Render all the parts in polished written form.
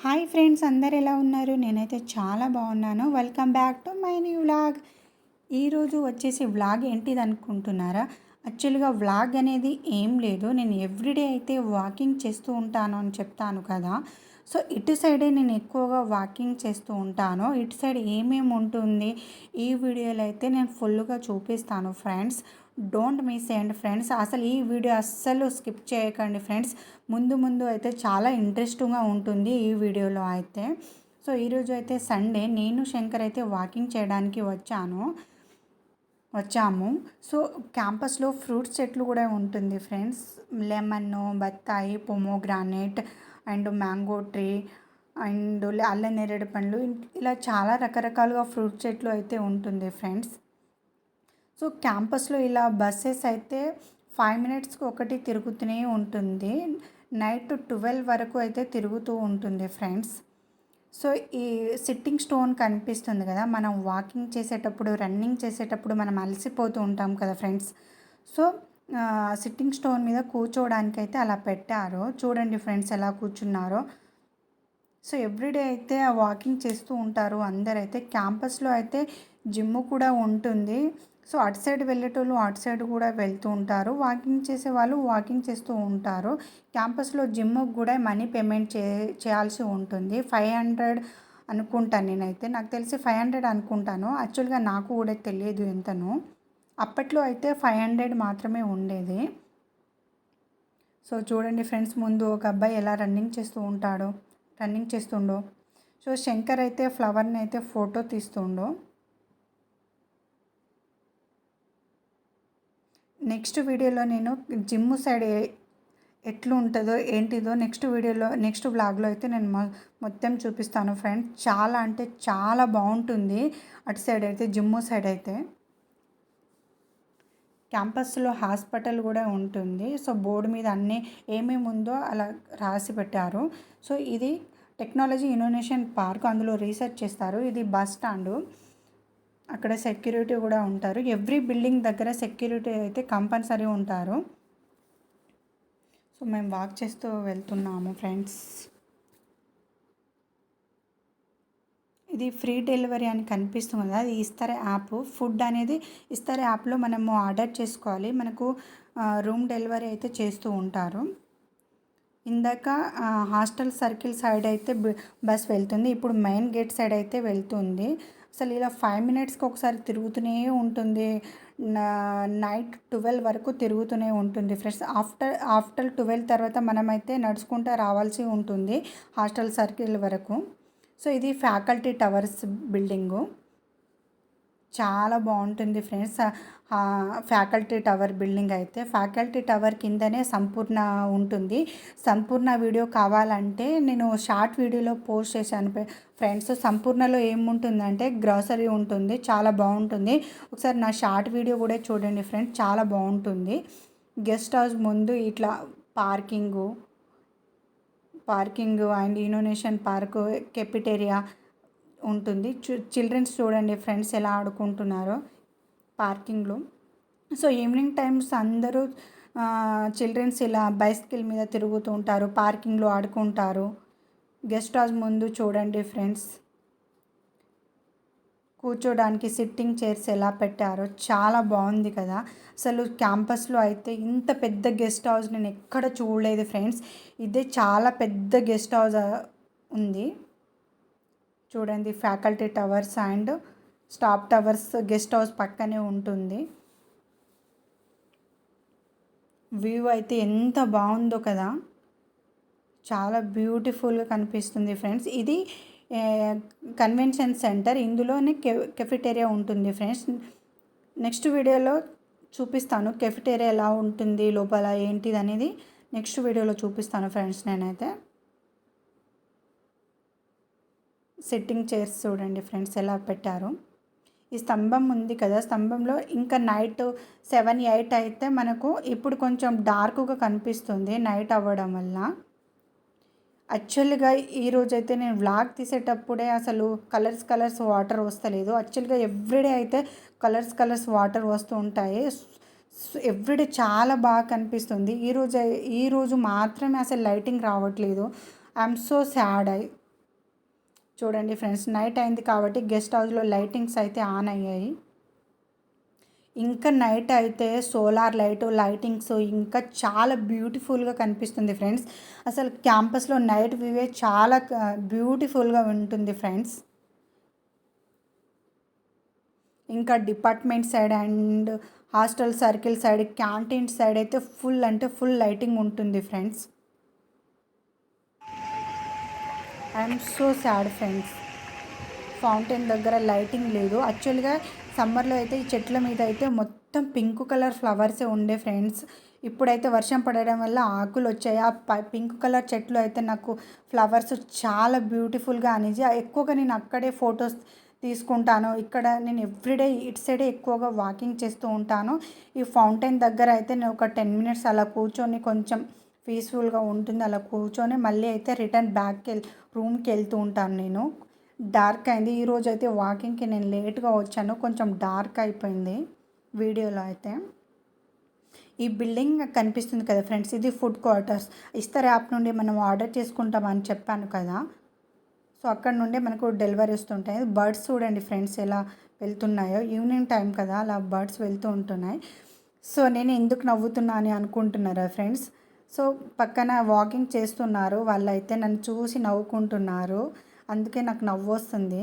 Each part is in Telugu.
హాయ్ ఫ్రెండ్స్, అందరు ఎలా ఉన్నారు? నేనైతే చాలా బాగున్నాను. Welcome back to my new vlog. ఈరోజు వచ్చేసి వ్లాగ్ ఏంటిది అనుకుంటున్నారా? యాక్చువల్గా వ్లాగ్ అనేది ఏం లేదు. నేను ఎవ్రీడే అయితే వాకింగ్ చేస్తూ ఉంటాను అని చెప్తాను కదా. సో ఇటు సైడే నేను ఎక్కువగా వాకింగ్ చేస్తూ ఉంటాను. ఇటు సైడ్ ఏమేమి ఉంటుంది ఈ వీడియోలో అయితే నేను ఫుల్గా చూపిస్తాను ఫ్రెండ్స్. డోంట్ మిస్ చేయండి ఫ్రెండ్స్. అసలు ఈ వీడియో అస్సలు స్కిప్ చేయకండి ఫ్రెండ్స్. ముందు ముందు అయితే చాలా ఇంట్రెస్టింగ్గా ఉంటుంది ఈ వీడియోలో అయితే. సో ఈరోజు అయితే సండే, నేను శంకర్ అయితే వాకింగ్ చేయడానికి వచ్చాము. సో క్యాంపస్లో ఫ్రూట్స్ చెట్లు కూడా ఉంటుంది ఫ్రెండ్స్. లెమన్, బత్తాయి, pomegranate and mango tree and అల్ల నేరేడు పండ్లు, ఇలా చాలా రకరకాలుగా ఫ్రూట్ చెట్లు అయితే ఉంటుంది ఫ్రెండ్స్. సో క్యాంపస్లో ఇలా బస్సెస్ అయితే 5 మినిట్స్కి ఒకటి తిరుగుతూనే ఉంటుంది. నైట్ 12 వరకు అయితే తిరుగుతూ ఉంటుంది ఫ్రెండ్స్. సో ఈ సిట్టింగ్ స్టోన్ కనిపిస్తుంది కదా, మనం వాకింగ్ చేసేటప్పుడు, రన్నింగ్ చేసేటప్పుడు మనం అలసిపోతూ ఉంటాం కదా ఫ్రెండ్స్. సో సిట్టింగ్ స్టోన్ మీద కూర్చోవడానికి అయితే అలా పెట్టారు. చూడండి ఫ్రెండ్స్ ఎలా కూర్చున్నారో. సో ఎవ్రీడే అయితే వాకింగ్ చేస్తూ ఉంటారు అందరైతే. క్యాంపస్లో అయితే జిమ్ కూడా ఉంటుంది. సో అటు సైడ్ వెళ్ళేటోళ్ళు అటు సైడ్ కూడా వెళ్తూ ఉంటారు. వాకింగ్ చేసే వాళ్ళు వాకింగ్ చేస్తూ ఉంటారు. క్యాంపస్లో జిమ్కి కూడా మనీ పేమెంట్ చేయాల్సి ఉంటుంది. 500 అనుకుంటాను నేనైతే. నాకు తెలిసి 500 అనుకుంటాను. యాక్చువల్గా నాకు కూడా తెలియదు ఎంతనో. అప్పట్లో అయితే 500 మాత్రమే ఉండేది. సో చూడండి ఫ్రెండ్స్, ముందు ఒక అబ్బాయి ఎలా రన్నింగ్ చేస్తుండో. సో శంకర్ అయితే ఫ్లవర్ని అయితే ఫోటో తీస్తుండో. నెక్స్ట్ వీడియోలో నేను జిమ్ సైడ్ ఎట్లు ఉంటుందో ఏంటిదో నెక్స్ట్ వ్లాగ్లో అయితే నేను మొత్తం చూపిస్తాను ఫ్రెండ్స్. చాలా అంటే చాలా బాగుంటుంది అటు సైడ్ అయితే, జిమ్ సైడ్ అయితే. క్యాంపస్లో హాస్పిటల్ కూడా ఉంటుంది. సో బోర్డు మీద అన్నీ ఏమేమి ఉందో అలా రాసి పెట్టారు. సో ఇది టెక్నాలజీ ఇన్నోవేషన్ పార్క్, అందులో రీసెర్చ్ చేస్తారు. ఇది బస్ స్టాండు, అక్కడ సెక్యూరిటీ కూడా ఉంటారు. ఎవ్రీ బిల్డింగ్ దగ్గర సెక్యూరిటీ అయితే కంపల్సరీ ఉంటారు. సో మేము వాక్ చేస్తూ వెళ్తున్నాము ఫ్రెండ్స్. ఇది ఫ్రీ డెలివరీ అని కనిపిస్తుంది కదా, అది ఇస్తారే యాప్. ఫుడ్ అనేది ఇస్తారే యాప్లో మనము ఆర్డర్ చేసుకోవాలి. మనకు రూమ్ డెలివరీ అయితే చేస్తూ ఉంటారు. ఇందాక హాస్టల్ సర్కిల్ సైడ్ అయితే బస్ వెళ్తుంది. ఇప్పుడు మెయిన్ గేట్ సైడ్ అయితే వెళ్తుంది. అసలు ఇలా 5 మినిట్స్కి ఒకసారి తిరుగుతూనే ఉంటుంది. నైట్ 12 వరకు తిరుగుతూనే ఉంటుంది ఫ్రెండ్స్. ఆఫ్టర్ 12 తర్వాత మనమైతే నడుచుకుంటూ రావాల్సి ఉంటుంది హాస్టల్ సర్కిల్ వరకు. సో ఇది ఫ్యాకల్టీ టవర్స్ బిల్డింగు. చాలా బాగుంటుంది ఫ్రెండ్స్. ఫ్యాకల్టీ టవర్ బిల్డింగ్ అయితే, ఫ్యాకల్టీ టవర్ కిందనే సంపూర్ణ ఉంటుంది. సంపూర్ణ వీడియో కావాలంటే నేను షార్ట్ వీడియోలో పోస్ట్ చేశాను ఫ్రెండ్స్. సంపూర్ణలో ఏముంటుందంటే గ్రాసరీ ఉంటుంది, చాలా బాగుంటుంది. ఒకసారి నా షార్ట్ వీడియో కూడా చూడండి ఫ్రెండ్స్, చాలా బాగుంటుంది. గెస్ట్ హౌస్ ముందు ఇట్లా parking and innovation park, cafeteria ఉంటుంది. చిల్డ్రన్స్ చూడండి ఫ్రెండ్స్ ఎలా ఆడుకుంటున్నారో పార్కింగ్లో. సో ఈవినింగ్ టైమ్స్ అందరూ చిల్డ్రన్స్ ఇలా బైసికల్ మీద తిరుగుతూ ఉంటారు, పార్కింగ్లో ఆడుకుంటారు. గెస్ట్ హౌస్ ముందు చూడండి ఫ్రెండ్స్, కూర్చోడానికి సిట్టింగ్ చైర్స్ ఎలా పెట్టారో చాలా బాగుంది కదా. అసలు క్యాంపస్లో అయితే ఇంత పెద్ద గెస్ట్ హౌస్ నేను ఎక్కడ చూడలేదు ఫ్రెండ్స్. ఇదే చాలా పెద్ద గెస్ట్ హౌస్ ఉంది. చూడండి, faculty towers and staff towers guest house పక్కనే ఉంటుంది. వ్యూ అయితే ఎంత బాగుందో కదా, చాలా బ్యూటిఫుల్గా కనిపిస్తుంది ఫ్రెండ్స్. ఇది కన్వెన్షన్ సెంటర్, ఇందులోనే కెఫిటేరియా ఉంటుంది ఫ్రెండ్స్. నెక్స్ట్ వీడియోలో చూపిస్తాను కెఫిటేరియా ఎలా ఉంటుంది, లోపల ఏంటిది అనేది నెక్స్ట్ వీడియోలో చూపిస్తాను ఫ్రెండ్స్. నేనైతే సిట్టింగ్ చైర్స్ చూడండి ఫ్రెండ్స్ ఎలా పెట్టారు. ఈ స్తంభం ఉంది కదా, స్తంభంలో ఇంకా నైట్ 7, 8 అయితే మనకు ఇప్పుడు కొంచెం డార్క్గా కనిపిస్తుంది నైట్ అవ్వడం వల్ల. యాక్చువల్గా ఈరోజైతే నేను వ్లాగ్ తీసేటప్పుడే అసలు కలర్స్ వాటర్ వస్తలేదు. యాక్చువల్గా ఎవ్రీడే అయితే కలర్స్ వాటర్ వస్తూ ఉంటాయి. ఎవ్రీడే చాలా బాగా కనిపిస్తుంది. ఈరోజు మాత్రమే అసలు లైటింగ్ రావట్లేదు. I'm so sad. చూడండి ఫ్రెండ్స్, నైట్ అయింది కాబట్టి గెస్ట్ హౌస్లో లైటింగ్స్ అయితే ఆన్ అయ్యాయి. ఇంకా నైట్ అయితే సోలార్ లైటింగ్స్ ఇంకా చాలా బ్యూటిఫుల్గా కనిపిస్తుంది ఫ్రెండ్స్. అసలు క్యాంపస్లో నైట్ వ్యూవే చాలా బ్యూటిఫుల్గా ఉంటుంది ఫ్రెండ్స్. ఇంకా department side and hostel circle side, canteen side అయితే ఫుల్ అంటే ఫుల్ లైటింగ్ ఉంటుంది friends. I'm so sad friends, fountain దగ్గర లైటింగ్ లేదు. యాక్చువల్గా సమ్మర్లో అయితే ఈ చెట్ల మీద అయితే మొత్తం పింక్ కలర్ ఫ్లవర్సే ఉండే ఫ్రెండ్స్. ఇప్పుడైతే వర్షం పడడం వల్ల ఆకులు వచ్చాయి. ఆ పింక్ కలర్ చెట్లు అయితే నాకు ఫ్లవర్స్ చాలా బ్యూటిఫుల్గా అనేసి ఎక్కువగా నేను అక్కడే ఫొటోస్ తీసుకుంటాను. ఇక్కడ నేను ఎవ్రీడే ఇటు సైడే ఎక్కువగా వాకింగ్ చేస్తూ ఉంటాను. ఈ ఫౌంటైన్ దగ్గర అయితే నేను ఒక 10 మినిట్స్ అలా కూర్చొని కొంచెం పీస్ఫుల్గా ఉంటుంది. అలా కూర్చొని మళ్ళీ అయితే రిటర్న్ రూమ్కి వెళ్తూ ఉంటాను నేను. డార్క్ అయింది ఈరోజు అయితే వాకింగ్కి నేను లేట్గా వచ్చాను, కొంచెం డార్క్ అయిపోయింది వీడియోలో అయితే. ఈ బిల్డింగ్ కనిపిస్తుంది కదా ఫ్రెండ్స్, ఇది ఫుడ్ క్వార్టర్స్. ఇస్తర్ యాప్ నుండి మనం ఆర్డర్ చేసుకుంటామని చెప్పాను కదా, సో అక్కడ నుండే మనకు డెలివరీ వస్తుంటాయి. బర్డ్స్ చూడండి ఫ్రెండ్స్ ఎలా వెళ్తున్నాయో, ఈవినింగ్ టైం కదా అలా బర్డ్స్ వెళ్తూ ఉంటున్నాయి. సో నేను ఎందుకు నవ్వుతున్నా అని అనుకుంటున్నారా ఫ్రెండ్స్? సో పక్కన వాకింగ్ చేస్తున్నారు వాళ్ళైతే నన్ను చూసి నవ్వుకుంటున్నారు, అందుకే నాకు నవ్వు వస్తుంది.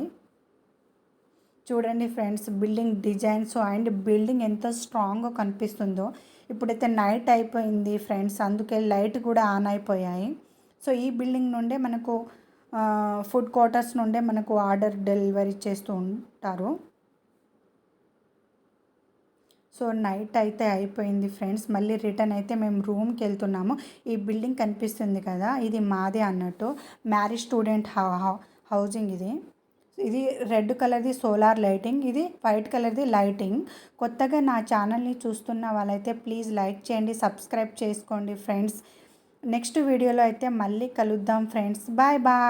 చూడండి friends, building designs and building ఎంత స్ట్రాంగ్గా కనిపిస్తుందో. ఇప్పుడైతే నైట్ అయిపోయింది ఫ్రెండ్స్, అందుకే లైట్ కూడా ఆన్ అయిపోయాయి. సో ఈ బిల్డింగ్ నుండే మనకు ఫుడ్ క్వార్టర్స్ నుండే మనకు ఆర్డర్ డెలివరీ చేస్తూ ఉంటారు. సో నైట్ అయితే అయిపోయింది ఫ్రెండ్స్, మళ్ళీ రిటర్న్ అయితే మేము రూమ్కి వెళ్తున్నాము. ఈ బిల్డింగ్ కనిపిస్తుంది కదా, ఇది మాదే అన్నట్టు, మ్యారేజ్ స్టూడెంట్ హౌసింగ్ ఇది. ఇది రెడ్ కలర్ది సోలార్ లైటింగ్, ఇది వైట్ కలర్ది లైటింగ్. కొత్తగా నా ఛానల్ని చూస్తున్న వాళ్ళైతే ప్లీజ్ లైక్ చేయండి, సబ్స్క్రైబ్ చేసుకోండి ఫ్రెండ్స్. నెక్స్ట్ వీడియోలో అయితే మళ్ళీ కలుద్దాం ఫ్రెండ్స్. Bye bye.